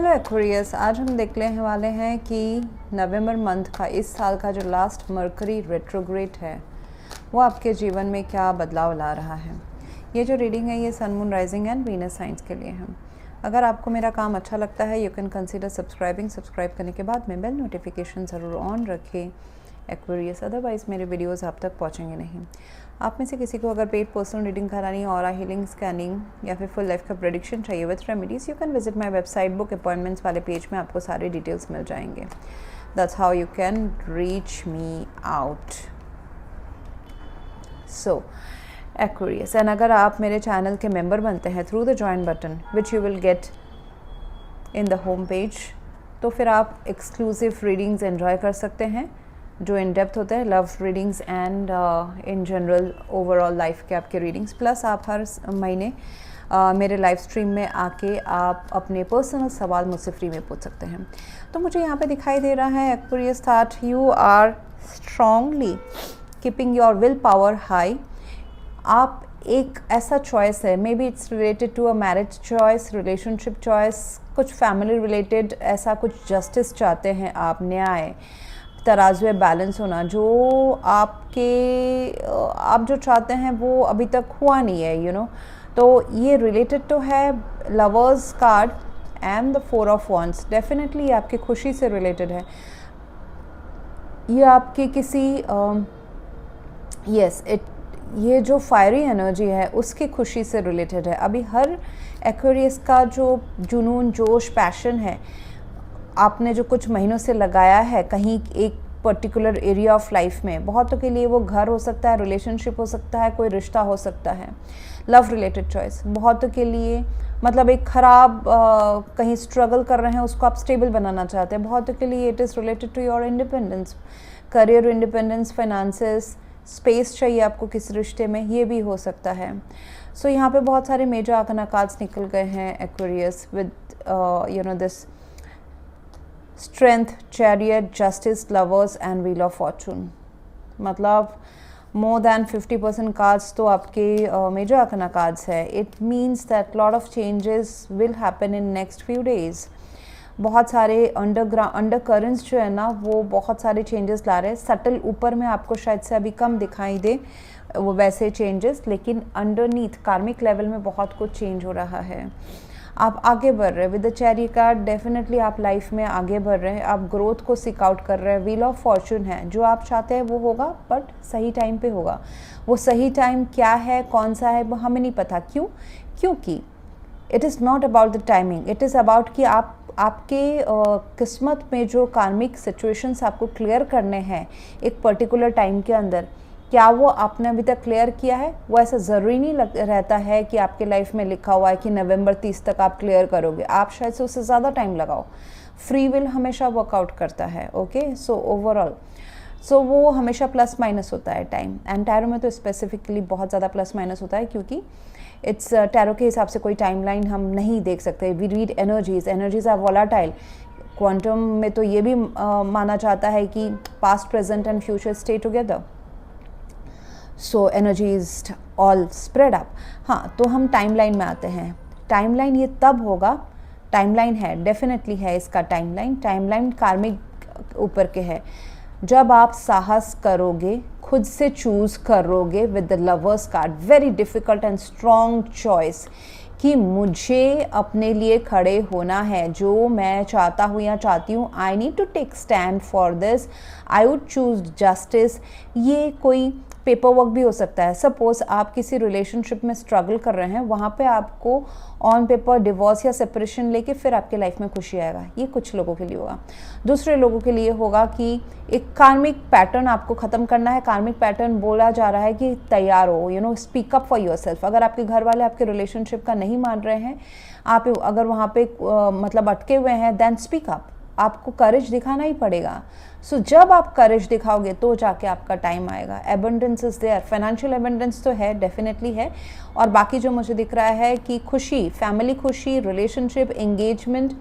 Hello Aquarius, आज हम देखने वाले हैं कि नवंबर मंथ का इस साल का जो लास्ट मरकरी रेट्रोग्रेड है वो आपके जीवन में क्या बदलाव ला रहा है। ये जो रीडिंग है ये sun, moon, rising and Venus science के लिए है। अगर आपको मेरा काम अच्छा लगता है यू कैन कंसीडर सब्सक्राइब करने के बाद में बेल नोटिफिकेशन ज़रूर ऑन रखें एक्वेरियस, अदरवाइज़ मेरे वीडियोस आप तक पहुंचेंगे नहीं। आप में से किसी को अगर पेड पर्सनल रीडिंग करानी, ऑरा हीलिंग, स्कैनिंग या फिर फुल लाइफ का प्रेडिक्शन चाहिए with remedies, you can visit my website. Book appointments वाले पेज में आपको सारे डिटेल्स मिल जाएंगे। That's how you can reach me out. So Aquarius, and अगर आप मेरे चैनल के मेंबर बनते हैं through the join button which you will get in the home page, तो फिर आप एक्सक्लूसिव रीडिंग्स एंजॉय कर सकते हैं जो इन डेप्थ होते हैं, love readings and in general overall life के आपके रीडिंग्स। प्लस आप हर महीने मेरे लाइव स्ट्रीम में आके आप अपने पर्सनल सवाल मुझसे फ्री में पूछ सकते हैं। तो मुझे यहाँ पे दिखाई दे रहा है Aquarius that you are strongly keeping your will power high. आप एक ऐसा चॉइस है, maybe it's related to a marriage choice, relationship choice, कुछ फैमिली रिलेटेड ऐसा कुछ जस्टिस चाहते हैं आप, न्याय, तराजू बैलेंस होना, जो आप जो चाहते हैं वो अभी तक हुआ नहीं है, यू नो। तो ये रिलेटेड तो है lovers card and the 4 of wands। Definitely ये आपकी खुशी से रिलेटेड है। ये आपकी किसी ये जो फायरी एनर्जी है उसकी खुशी से रिलेटेड है। अभी हर एक्वेरियस का जो जुनून, जोश, पैशन है, आपने जो कुछ महीनों से लगाया है कहीं एक पर्टिकुलर एरिया ऑफ लाइफ में, बहुतों के लिए वो घर हो सकता है, रिलेशनशिप हो सकता है, कोई रिश्ता हो सकता है, लव रिलेटेड चॉइस। बहुतों के लिए मतलब एक ख़राब कहीं स्ट्रगल कर रहे हैं उसको आप स्टेबल बनाना चाहते हैं। बहुतों के लिए it is related to your independence, career independence, finances, space चाहिए आपको किस रिश्ते में, ये भी हो सकता है। सो यहाँ पे बहुत सारे मेजर आर्कना कार्ड्स निकल गए हैं Aquarius with you know this strength, chariot, justice, lovers and wheel of Fortune. मतलब मोर दैन 50% कार्ड्स तो आपके मेजर आर्कना कार्ड्स है। It means that lot of changes will happen in next few days. बहुत सारे under currents जो है ना वो बहुत सारे चेंजेस ला रहे हैं। सटल ऊपर में आपको शायद से अभी कम दिखाई दे वो वैसे चेंजेस, लेकिन अंडरनीथ कार्मिक लेवल में बहुत कुछ चेंज हो रहा है। आप आगे बढ़ रहे हैं with the chariot card. Definitely आप लाइफ में आगे बढ़ रहे हैं, आप ग्रोथ को सीक आउट कर रहे हैं। व्हील ऑफ फॉर्चून है, जो आप चाहते हैं वो होगा बट सही टाइम पे होगा। वो सही टाइम क्या है, कौन सा है, वो हमें नहीं पता। क्योंकि it is not about the timing, it is about कि आपके किस्मत में जो कार्मिक सिचुएशंस आपको क्लियर करने हैं एक पर्टिकुलर टाइम के अंदर, क्या वो आपने अभी तक क्लियर किया है। वो ऐसा ज़रूरी नहीं रहता है कि आपके लाइफ में लिखा हुआ है कि नवंबर 30 तक आप क्लियर करोगे। आप शायद से उससे ज़्यादा टाइम लगाओ। फ्री विल हमेशा वर्कआउट करता है। ओके, सो ओवरऑल वो हमेशा प्लस माइनस होता है टाइम, एंड टैरो में तो स्पेसिफिकली बहुत ज़्यादा प्लस माइनस होता है, क्योंकि इट्स टैरो के हिसाब से कोई टाइमलाइन हम नहीं देख सकते। We read energies are volatile. Quantum में तो ये भी माना जाता है कि past, present and future stay together. So energy is all spread up. हाँ, तो हम टाइमलाइन में आते हैं। टाइमलाइन ये तब होगा, टाइमलाइन है, डेफिनेटली है इसका टाइमलाइन कार्मिक ऊपर के है, जब आप साहस करोगे, खुद से चूज़ करोगे with the lovers card. Very difficult and strong choice कि मुझे अपने लिए खड़े होना है, जो मैं चाहता हूँ या चाहती हूँ। I need to take stand for this, I would choose justice. ये कोई पेपर वर्क भी हो सकता है। सपोज आप किसी रिलेशनशिप में स्ट्रगल कर रहे हैं, वहाँ पे आपको ऑन पेपर डिवोर्स या सेपरेशन लेके फिर आपके लाइफ में खुशी आएगा। ये कुछ लोगों के लिए होगा। दूसरे लोगों के लिए होगा कि एक कार्मिक पैटर्न आपको ख़त्म करना है। कार्मिक पैटर्न बोला जा रहा है कि तैयार हो, you know, speak up for yourself. अगर आपके घर वाले आपके रिलेशनशिप का नहीं मान रहे हैं, आप अगर वहाँ पे मतलब अटके हुए हैं, देन स्पीक अप। आपको करेज दिखाना ही पड़ेगा। सो जब आप करेज दिखाओगे तो जाके आपका टाइम आएगा। Abundance is there, financial abundance तो है, डेफिनेटली है। और बाकी जो मुझे दिख रहा है कि खुशी, फैमिली खुशी, रिलेशनशिप, एंगेजमेंट,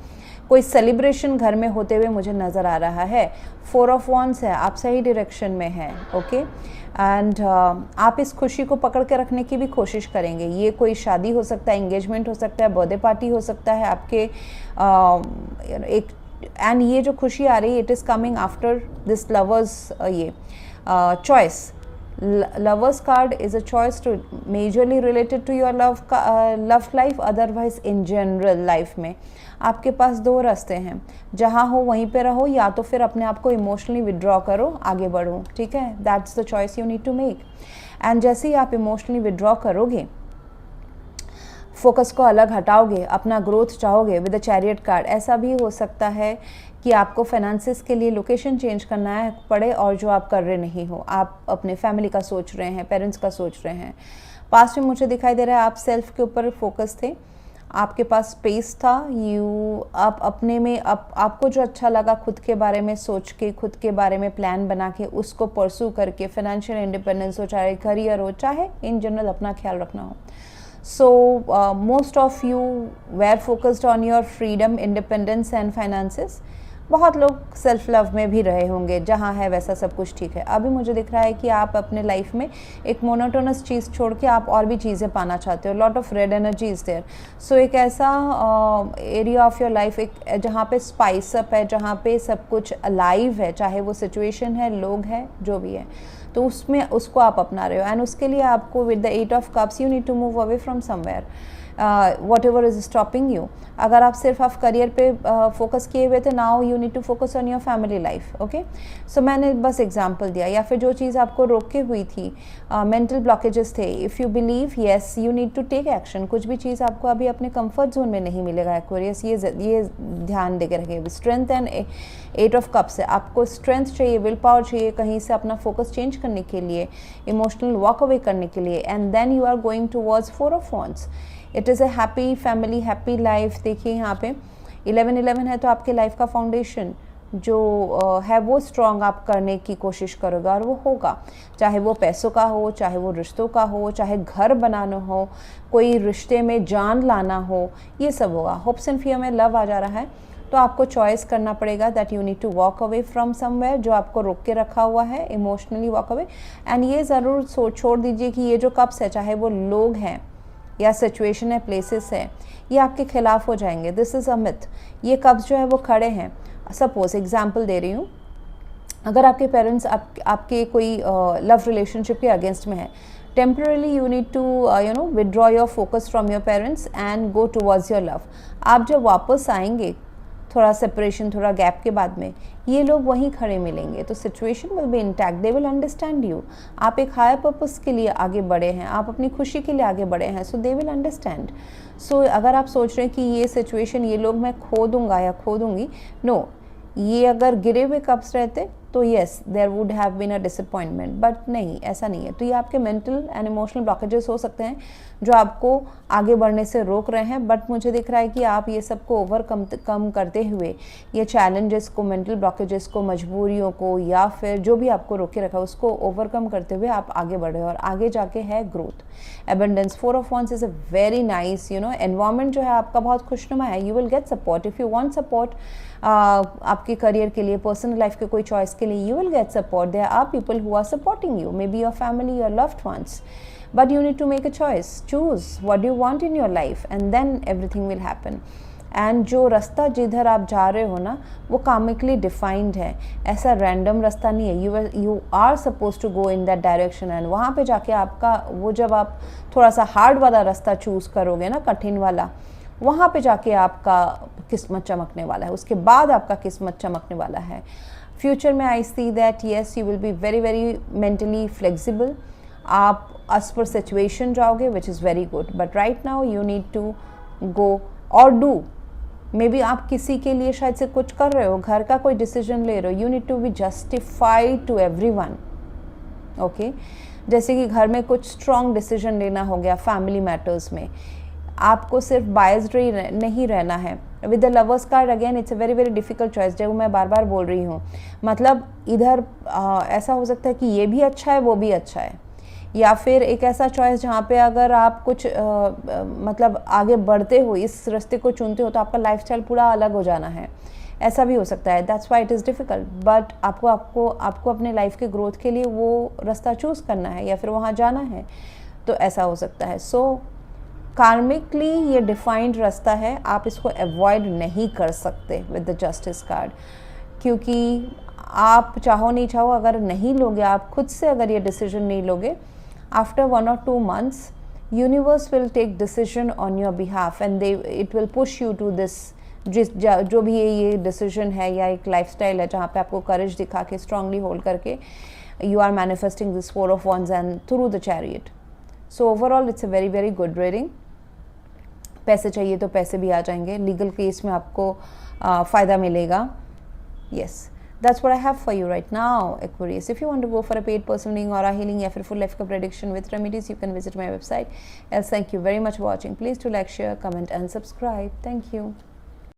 कोई सेलिब्रेशन घर में होते हुए मुझे नज़र आ रहा है। 4 ऑफ वॉन्ड्स है, आप सही डायरेक्शन में हैं, ओके। एंड आप इस खुशी को पकड़ के रखने की भी कोशिश करेंगे। ये कोई शादी हो सकता है, एंगेजमेंट हो सकता है, बर्थडे पार्टी हो सकता है आपके, एक, एंड ये जो खुशी आ रही है it is coming after this lovers ये choice. Lovers card is a choice to majorly related to your love life, otherwise in general life में आपके पास 2 रास्ते हैं, जहाँ हो वहीं पे रहो या तो फिर अपने आप को इमोशनली विड्रॉ करो, आगे बढ़ो, ठीक है। That's the choice you need to make. And जैसे ही आप इमोशनली विड्रॉ करोगे, फोकस को अलग हटाओगे, अपना ग्रोथ चाहोगे विद द चैरियट कार्ड, ऐसा भी हो सकता है कि आपको फाइनेंसिस के लिए लोकेशन चेंज करना है पड़े और जो आप कर रहे नहीं हो, आप अपने फैमिली का सोच रहे हैं, पेरेंट्स का सोच रहे हैं। पास्ट में मुझे दिखाई दे रहा है आप सेल्फ के ऊपर फोकस थे, आपके पास स्पेस था, आप अपने में आपको जो अच्छा लगा खुद के बारे में सोच के, खुद के बारे में प्लान बना के उसको परसू करके, फाइनेंशियल इंडिपेंडेंस हो, चाहे करियर हो, चाहे इन जनरल अपना ख्याल रखना हो। So most of you were focused on your freedom, independence and finances. बहुत लोग सेल्फ लव में भी रहे होंगे, जहाँ है वैसा सब कुछ ठीक है। अभी मुझे दिख रहा है कि आप अपने लाइफ में एक मोनोटोनस चीज़ छोड़ के आप और भी चीज़ें पाना चाहते हो। Lot of red energy is there. So एक ऐसा एरिया ऑफ योर लाइफ एक जहाँ पे स्पाइस अप है, जहाँ पे सब कुछ अलाइव है, चाहे वो सिचुएशन है, लोग हैं, जो भी है, तो उसमें उसको आप अपना रहे हो। एंड उसके लिए आपको with the 8 of cups you need to move away from somewhere, whatever is stopping you. अगर आप सिर्फ आप करियर पे फोकस किए हुए थे, now you need to focus on your family life, okay. So मैंने बस एग्जांपल दिया। या फिर जो चीज़ आपको रोके हुई थी, मेंटल ब्लॉकेजेस थे, if you believe yes you need to take action. कुछ भी चीज़ आपको अभी अपने कंफर्ट जोन में नहीं मिलेगा एक्वेरियस, ये ध्यान देकर रखिए। स्ट्रेंथ एंड 8 ऑफ कप्स है, आपको स्ट्रेंथ चाहिए, विल पावर चाहिए कहीं से अपना फोकस चेंज करने के लिए, इमोशनल वॉक अवे करने के लिए, and then you are going towards 4 of wands. It is a happy family, happy life. देखिए यहाँ पे 11-11 है, तो आपके लाइफ का फाउंडेशन जो है वो स्ट्रॉन्ग आप करने की कोशिश करोगे और वो होगा, चाहे वो पैसों का हो, चाहे वो रिश्तों का हो, चाहे घर बनाना हो, कोई रिश्ते में जान लाना हो, ये सब होगा। होप्स एंड फियर में लव आ जा रहा है, तो आपको चॉइस करना पड़ेगा that you need to walk away from somewhere, जो आपको रोक के रखा हुआ है, इमोशनली वॉक अवे। एंड ये ज़रूर छोड़ दीजिए कि ये जो कप्स है, चाहे वो लोग हैं या सिचुएशन है, प्लेसेस है, ये आपके खिलाफ हो जाएंगे। This is a myth. ये कप्स जो है वो खड़े हैं। सपोज एग्जाम्पल दे रही हूँ, अगर आपके पेरेंट्स आपके कोई लव रिलेशनशिप के अगेंस्ट में है, temporarily you need to withdraw your focus from your parents and go towards your love. आप जब वापस आएंगे थोड़ा सेपरेशन, थोड़ा गैप के बाद में, ये लोग वहीं खड़े मिलेंगे, तो situation will be intact, they will understand you. आप एक हायर पर्पस के लिए आगे बढ़े हैं, आप अपनी खुशी के लिए आगे बढ़े हैं, सो दे विल अंडरस्टैंड। सो अगर आप सोच रहे हैं कि ये सिचुएशन, ये लोग मैं खो दूंगा या खो दूंगी, नो, ये अगर गिरे हुए कप्स रहते तो yes there would have been a disappointment, but नहीं, ऐसा नहीं है। तो ये आपके मेंटल एंड इमोशनल ब्लॉकेजेस हो सकते हैं जो आपको आगे बढ़ने से रोक रहे हैं, बट मुझे दिख रहा है कि आप ये सबको ओवरकम करते हुए, ये चैलेंजेस को, मेंटल ब्लॉकेजेस को, मजबूरियों को, या फिर जो भी आपको रोके रखा है उसको ओवरकम करते हुए आप आगे बढ़े और आगे जाके है growth, abundance. 4 of wands is a very nice environment जो है आपका बहुत खुशनुमा है। You will get support if you want support आपके करियर के लिए, पर्सनल लाइफ के कोई चॉइस के लिए, you will get support. There are people who are supporting you, maybe your family, your loved ones, but you need to make a choice, choose what do you want in your life, and then everything will happen. And जो रास्ता जिधर आप जा रहे हो ना, वो कार्मिकली defined है, ऐसा रैंडम रास्ता नहीं है। You are suppose to go in that direction, and वहाँ पे जाके आपका वो, जब आप थोड़ा सा हार्ड वाला रास्ता चूज़ करोगे ना, कठिन वाला, वहाँ पे जाके आपका किस्मत चमकने वाला है, उसके बाद आपका किस्मत चमकने वाला है। फ्यूचर में I see that yes you will be very very mentally flexible, आप एज पर सिचुएशन जाओगे, which is very good, but right now you need to go और डू। मे बी आप किसी के लिए शायद से कुछ कर रहे हो, घर का कोई डिसीजन ले रहे हो, you need to be justified to everyone, okay. जैसे कि घर में कुछ स्ट्रॉन्ग डिसीजन लेना हो गया फैमिली मैटर्स में, आपको सिर्फ बायस्ड नहीं रहना है। With the lovers card again it's a very very difficult choice, जो मैं बार बार बोल रही हूँ। मतलब इधर ऐसा हो सकता है कि ये भी अच्छा है, वो भी अच्छा है, या फिर एक ऐसा चॉइस जहाँ पे अगर आप कुछ मतलब आगे बढ़ते हो, इस रास्ते को चुनते हो, तो आपका लाइफस्टाइल पूरा अलग हो जाना है, ऐसा भी हो सकता है। That's why it is difficult, but आपको अपने लाइफ के ग्रोथ के लिए वो रास्ता चूज़ करना है या फिर वहाँ जाना है, तो ऐसा हो सकता है। सो कार्मिकली ये डिफाइंड रास्ता है, आप इसको अवॉइड नहीं कर सकते विद द जस्टिस कार्ड, क्योंकि आप चाहो नहीं चाहो अगर नहीं लोगे, आप खुद से अगर ये डिसीजन नहीं लोगे, after 1 or 2 months universe will take decision on your behalf and it will push you to this, जो भी ये डिसीजन है या एक लाइफस्टाइल है जहाँ पे आपको करेज दिखा के स्ट्रांगली होल्ड करके you are manifesting this 4 of Wands and through the chariot. So overall it's a very very good reading. पैसे चाहिए तो पैसे भी आ जाएंगे, लीगल केस में आपको फ़ायदा मिलेगा। Yes, that's what I have for you right now, Aquarius. If you want to go for a paid personal reading or a healing या फिर full life का prediction with remedies, you can visit my website. Else, thank you very much for watching. Please do like, share, comment and subscribe. Thank you.